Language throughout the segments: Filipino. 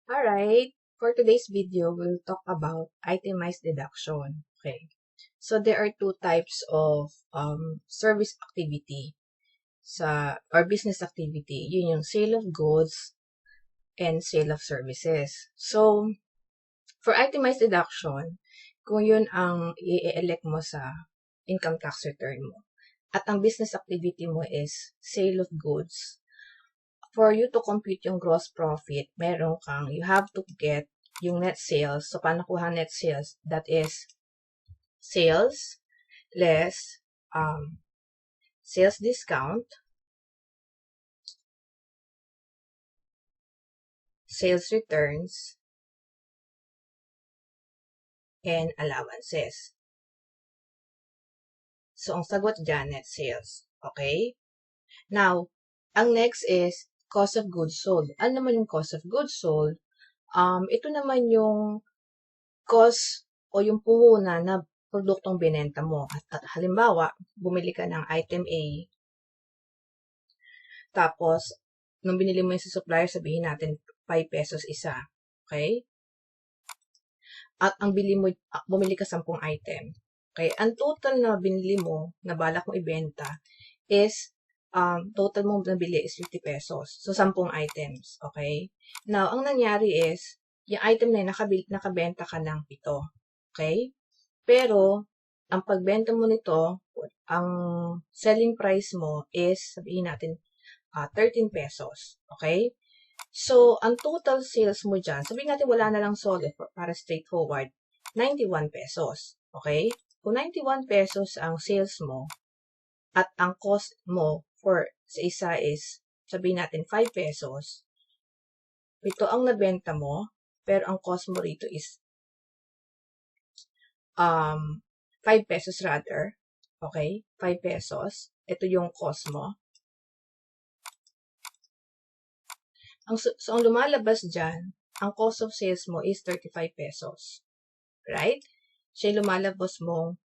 Alright, for today's video, we'll talk about itemized deduction. Okay, so there are two types of service activity or business activity. Yun yung sale of goods and sale of services. So, for itemized deduction, kung yun ang i-elect mo sa income tax return mo, at ang business activity mo is sale of goods, for you to compute yung gross profit, you have to get yung net sales. So, paano kuha net sales? That is sales less sales discount, sales returns, and allowances. So, ang sagot dyan, net sales. Okay? Now, ang next is cost of goods sold. Ano naman yung cost of goods sold? Ito naman yung cost o yung puhunan na produktong binenta mo. At halimbawa, bumili ka ng item A, tapos, nung binili mo yung sa supplier, sabihin natin 5 pesos isa. Okay? At bumili ka 10 item. Okay? Ang total na binili mo, na balak mo ibenta, is total mo nabili is 50 pesos. So, 10 items. Okay? Now, ang nangyari is, yung item na yun, nakabenta ka ng 7. Okay? Pero, ang pagbenta mo nito, ang selling price mo is, sabihin natin, 13 pesos. Okay? So, ang total sales mo dyan, sabihin natin wala na lang solid para straightforward, 91 pesos. Okay? Kung 91 pesos ang sales mo, at ang cost mo sa isa is, sabihin natin 5 pesos, ito ang nabenta mo, pero ang cost mo rito is 5 pesos rather. Okay? 5 pesos. Ito yung cost mo. So, ang lumalabas dyan, ang cost of sales mo is 35 pesos. Right? Siya yung lumalabas mong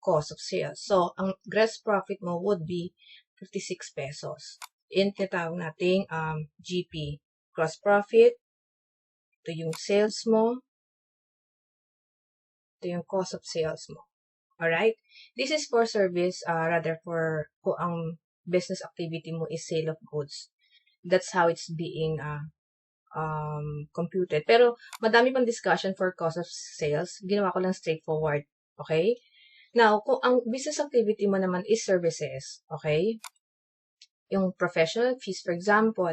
cost of sales. So, ang gross profit mo would be 56 pesos. In tinatawag nating GP. Gross profit. Ito yung sales mo. Ito yung cost of sales mo. Alright? This is for service, rather for kung ang business activity mo is sale of goods. That's how it's being computed. Pero, madami pang discussion for cost of sales. Ginawa ko lang straightforward. Okay? Now, kung ang business activity mo naman is services, okay? Yung professional fees, for example,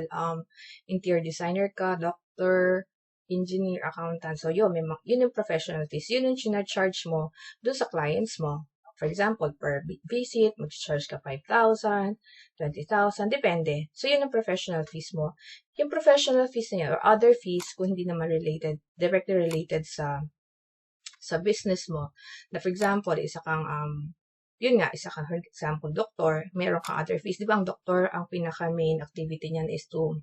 interior designer ka, doctor, engineer, accountant. So, yun yung professional fees. Yun yung charge mo doon sa clients mo. For example, per visit, mag-charge ka 5,000, 20,000, depende. So, yun ang professional fees mo. Yung professional fees na yun, or other fees, kung hindi naman directly related sa business mo, na for example, isa kang, for example, doktor, meron kang other fees. Di ba, ang doktor, ang pinaka-main activity niyan is to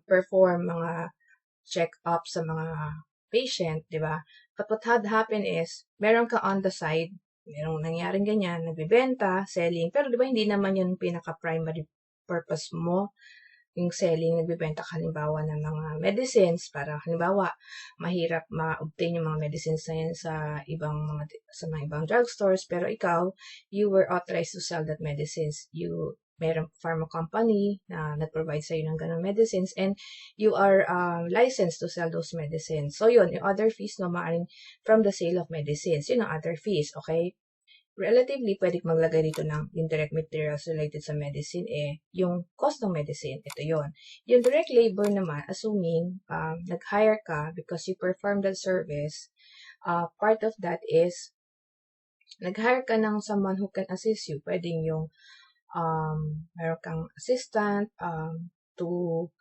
perform mga check-up sa mga patient, di ba? But what had happened is, meron ka on the side, merong nangyaring ganyan, nagbibenta, selling, pero di ba hindi naman yun pinaka-primary purpose mo, yung selling, nagbibenta ka halimbawa ng mga medicines, para halimbawa, mahirap ma-obtain yung mga medicines na yan sa mga ibang drugstores, pero ikaw, you were authorized to sell that medicines. Merong pharma company na nag-provide sa'yo ng ganong medicines, and you are licensed to sell those medicines. So, yun, yung other fees, no, maaaring from the sale of medicines. Yun ang other fees, okay? Relatively, pwede maglagay dito ng indirect materials related sa medicine, yung cost ng medicine, ito yun. Yung direct labor naman, assuming nag-hire ka because you perform that service, part of that is, nag-hire ka ng someone who can assist you. Pwedeng yung meron kang assistant to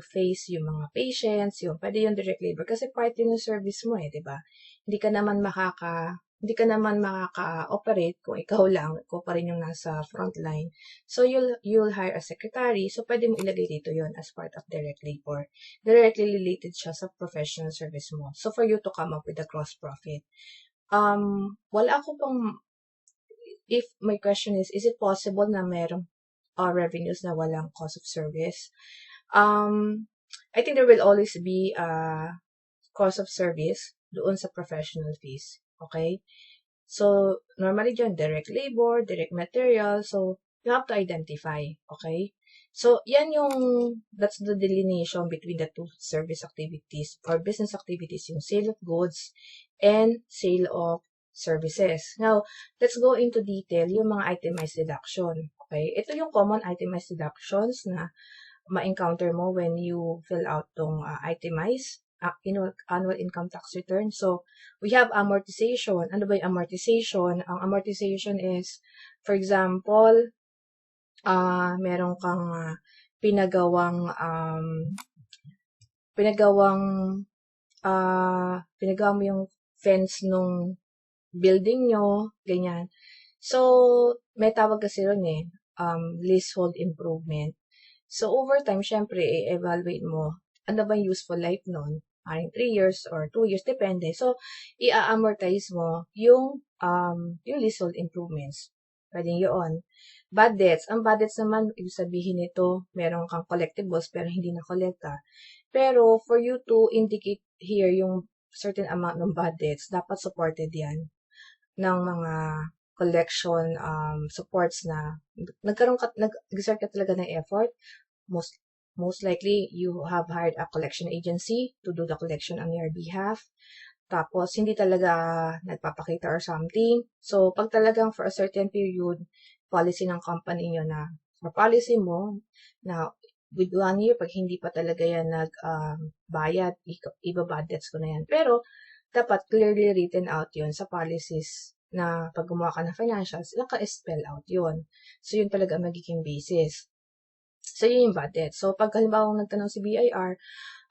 face yung mga patients, pwede yung direct labor kasi part yun ng service mo, di ba? Hindi ka naman makaka-operate kung ikaw lang, ikaw pa rin yung nasa front line. So, you'll hire a secretary. So, pwede mo ilagay dito yon as part of direct labor. Directly related siya sa professional service mo. So, for you to come up with a gross profit. If my question is it possible na merong revenues na walang cost of service? I think there will always be a cost of service doon sa professional fees. Okay? So, normally dyan, direct labor, direct material. So, you have to identify. Okay? So, that's the delineation between the two service activities or business activities, yung sale of goods and sale of services. Now, let's go into detail yung mga itemized deduction. Okay? Ito yung common itemized deductions na ma-encounter mo when you fill out tong itemized annual income tax return. So, we have amortization. Ano ba yung amortization? Ang amortization is, for example, meron kang pinagawang mo yung fence nung building nyo, ganyan. So, may tawag kasi ron leasehold improvement. So, over time, syempre, i-evaluate mo, ano ba yung useful life nun? Parang 3 years or 2 years, depende. So, i-amortize mo yung leasehold improvements. Pwedeng yun. Bad debts. Ang bad debts naman, ibig sabihin nito, meron kang collectibles pero hindi na-collecta. Pero, for you to indicate here yung certain amount ng bad debts, dapat supported yan ng mga collection supports na nag-exert ka talaga ng effort. Most likely, you have hired a collection agency to do the collection on your behalf. Tapos, hindi talaga nagpapakita or something. So, pag talagang for a certain period, policy ng company nyo na, or policy mo, na with 1 year, pag hindi pa talaga yan nag-bayad, iba-bad debts ko na yan. Pero, dapat clearly written out yun sa policies na pag gumawa ka ng financials, naka-spell out yun. So, yun talaga magiging basis. So, yun yung bad debt. So, pag halimbawa nagtanong si BIR,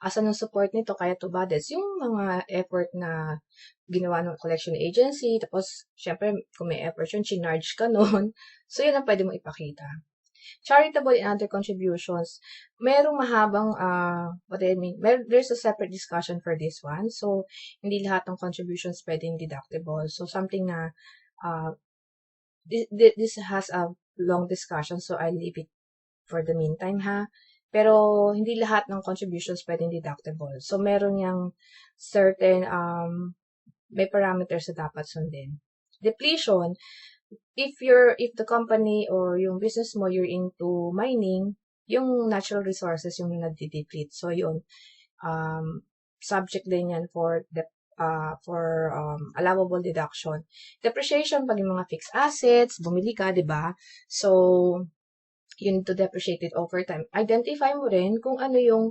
asan ang support nito, kaya to bad debts, yung mga effort na ginawa ng collection agency, tapos, syempre, kung may effort yun, chinarge ka nun. So, yun ang pwede mo ipakita. Charitable and other contributions, merong mahabang, there's a separate discussion for this one. So, hindi lahat ng contributions pwedeng deductible. So, something na, this has a long discussion, so I'll leave it for the meantime, ha? Pero, hindi lahat ng contributions pwedeng deductible. So, meron yung certain, may parameters na dapat sundin. Depletion, if the company or yung business mo, you're into mining, yung natural resources yung nagde-deplete. So, yun, subject din yan for allowable deduction. Depreciation, pag yung mga fixed assets, bumili ka, diba? So, you need to depreciate it over time. Identify mo rin kung ano yung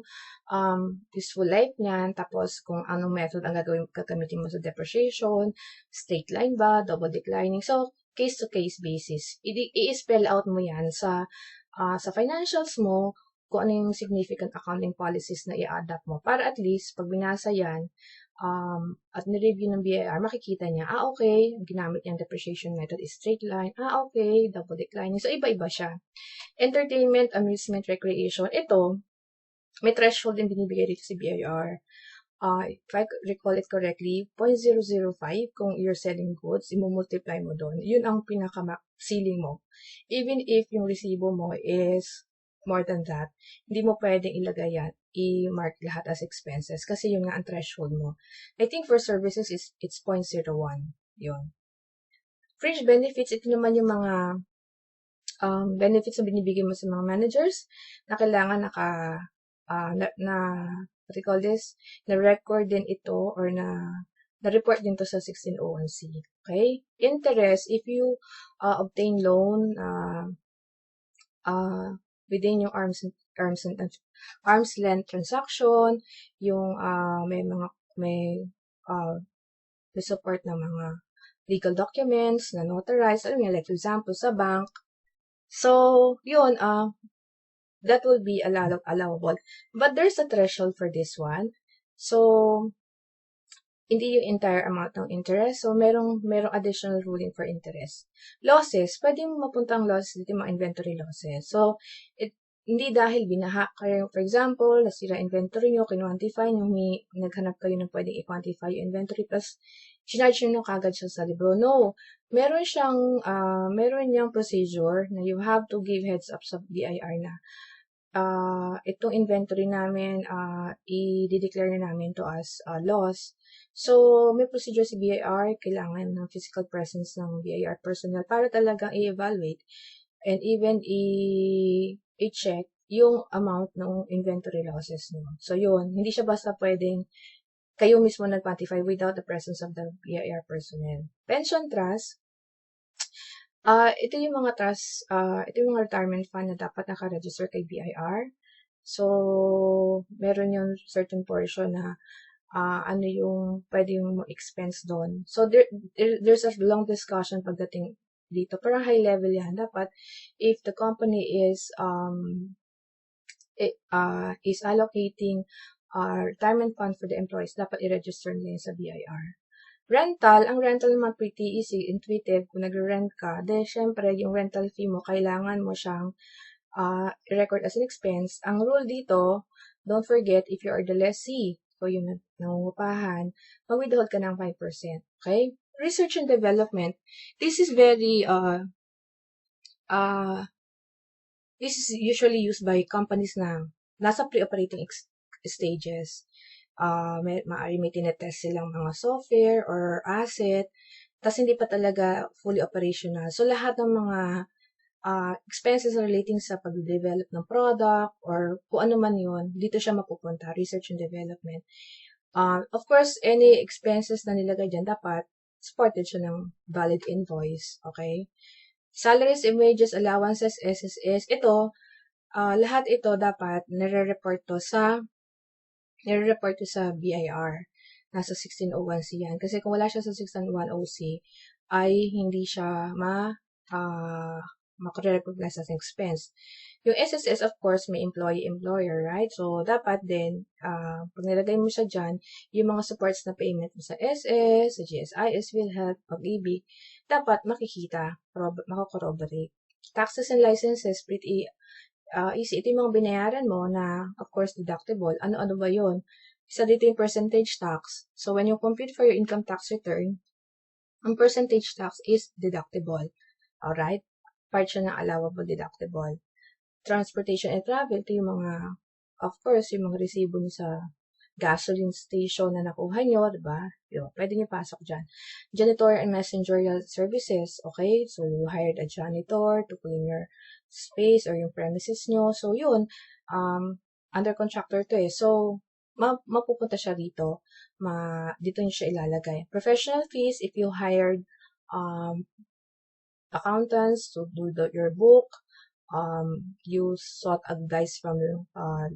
useful life niyan, tapos kung anong method ang gagamitin mo sa depreciation, straight line ba, double declining. So, case-to-case basis. I-spell out mo yan sa financials mo, kung ano yung significant accounting policies na i-adapt mo. Para at least, pag binasa yan, at nireview ng BIR, makikita niya, okay, ginamit niyang depreciation method is straight line, okay, double declining. So, iba-iba siya. Entertainment, amusement, recreation, ito, may threshold din binibigay dito si BIR. If I recall it correctly, 0.005 kung you're selling goods, i-multiply mo doon. Yun ang pinaka-ceiling mo. Even if yung resibo mo is more than that, hindi mo pwedeng ilagay yan, i-mark lahat as expenses kasi yun nga ang threshold mo. I think for services, it's 0.01. Yun. Fringe benefits, ito naman yung mga benefits na binibigay mo sa mga managers na kailangan what you call this, na-record din ito or na-report din to sa 1601C. Okay? Interest, if you obtain loan within yung arm's length transaction, yung may support ng mga legal documents na notarized, like for example, sa bank. So, yun, that will be allowable. But there's a threshold for this one. So, hindi yung entire amount ng interest. So, merong additional ruling for interest. Losses, pwedeng mapuntang losses dito, mga inventory losses. So, hindi dahil binaha kayo, for example, nasira inventory nyo, kinwantify nyo, naghanap kayo ng pwedeng i-quantify yung inventory, plus sinarge nyo kagad siya sa libro. No, meron niyang procedure na you have to give heads up sa BIR na itong inventory namin, i-declare na namin to as loss. So, may procedure si BIR, kailangan ng physical presence ng BIR personnel para talagang i-evaluate and even i-check yung amount ng inventory losses nyo. So, yun, hindi siya basta pwedeng kayo mismo nag-quantify without the presence of the BIR personnel. Pension trust, ito yung mga trust, ito yung mga retirement fund na dapat naka-register kay BIR. So, meron yung certain portion na ano yung pwede yung expense doon. So, there's a long discussion pagdating dito. Pero high level yan. Dapat, if the company is allocating retirement fund for the employees, dapat i-register nila sa BIR. Rental, ang rental naman pretty easy, intuitive. Kung nagre-rent ka, then syempre, yung rental fee mo, kailangan mo siyang record as an expense. Ang rule dito, don't forget, if you are the lessee, o yung nangungupahan, mag-withhold ka ng 5%. Okay? Research and development, this is very, this is usually used by companies na nasa pre-operating stages. Maaari may tinetest silang mga software or asset, tas hindi pa talaga fully operational. So, lahat ng mga expenses relating sa pag-develop ng product or kung ano man yun, dito siya mapupunta, research and development. Of course, any expenses na nilagay dyan, dapat supported siya ng valid invoice. Okay? Salaries and wages, allowances, SSS, ito, lahat ito dapat nire-report to sa BIR. Nasa 1601C yan. Kasi kung wala siya sa 1601OC, ay hindi siya recognize as an expense. Yung SSS, of course, may employee-employer, right? So, dapat din, pag nilagay mo siya dyan, yung mga supports na payment mo sa SS, sa GSIS, PhilHealth, Pag-ibig, dapat makikita, makakorroborate. Taxes and licenses, pretty easy. Ito yung mga binayaran mo na, of course, deductible. Ano-ano ba yun? Isa dito yung percentage tax. So, when you compute for your income tax return, ang percentage tax is deductible. Alright? Part siya ng allowable deductible. Transportation and travel, ito yung mga, of course, yung mga resibo nyo sa gasoline station na nakuha nyo, diba? Yun, pwede nyo pasok dyan. Janitor and messengerial services, okay? So, you hired a janitor to clean your space or yung premises nyo. So, yun, under contractor to eh. So, mapupunta siya dito. Dito nyo siya ilalagay. Professional fees, if you hired accountants to do your book, you sought advice from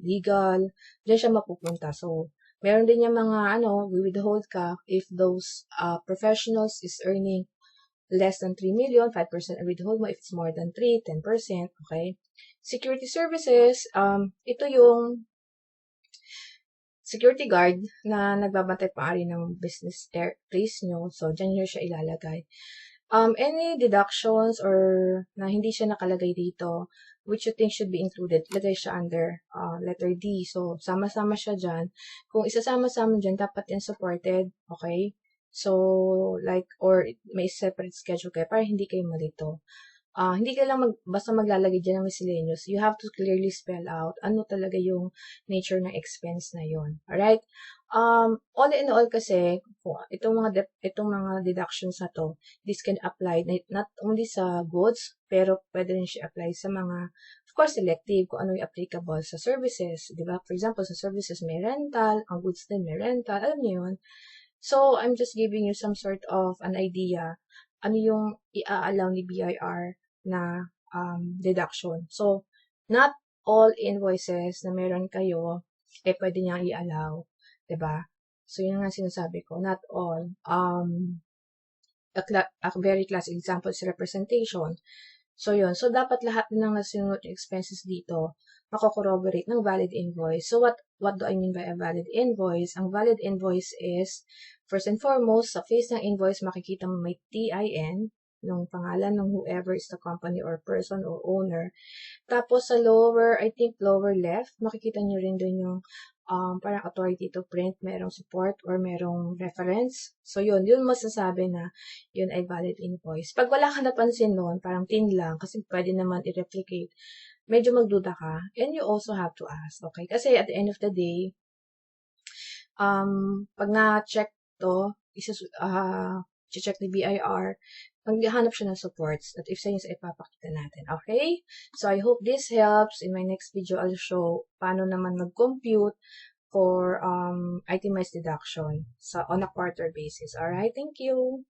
legal, diyan siya mapupunta. So, meron din yung mga, withhold ka if those professionals is earning less than 3 million, 5% withhold mo. If it's more than 3, 10%, okay? Security services, ito yung security guard na nagbabantay paari ng business place nyo. So, dyan nyo siya ilalagay. Any deductions or na hindi siya nakalagay dito, which you think should be included, lagay siya under letter D. So, sama-sama siya dyan. Kung isasama-sama dyan, dapat yan supported. Okay? So, like, or may separate schedule kayo para hindi kayo malito. Hindi ka lang basta maglalagay dyan ng miscellaneous. You have to clearly spell out ano talaga yung nature ng expense na yun. Alright? All in all kasi, itong mga deductions na to, this can apply not only sa goods, pero pwede rin siya apply sa mga, of course, selective, kung ano yung applicable sa services. Diba? For example, sa services may rental, ang goods din may rental, alam niyo yun. So, I'm just giving you some sort of an idea ano yung i-allow ni BIR na deduction. So, not all invoices na meron kayo, pwede niyang i-allow. Diba? So, yun nga sinasabi ko. Not all. A very classic example is representation. So, yun. So, dapat lahat ng nasinunod expenses dito mako-corroborate ng valid invoice. So, what do I mean by a valid invoice? Ang valid invoice is, first and foremost, sa face ng invoice, makikita mo may TIN, ng pangalan ng whoever is the company or person or owner. Tapos, sa lower left, makikita nyo rin dun yung parang authority to print, merong support or merong reference. So, yun masasabi na yun ay valid invoice. Pag wala ka napansin nun, parang tin lang, kasi pwede naman i-replicate medyo magduda ka, and you also have to ask, okay? Kasi at the end of the day, pag na-check to, check ni BIR, maghahanap siya ng supports at if sa inyo ipapakita natin, okay? So, I hope this helps. In my next video, I'll show paano naman mag-compute for itemized deduction on a quarter basis. Alright, thank you.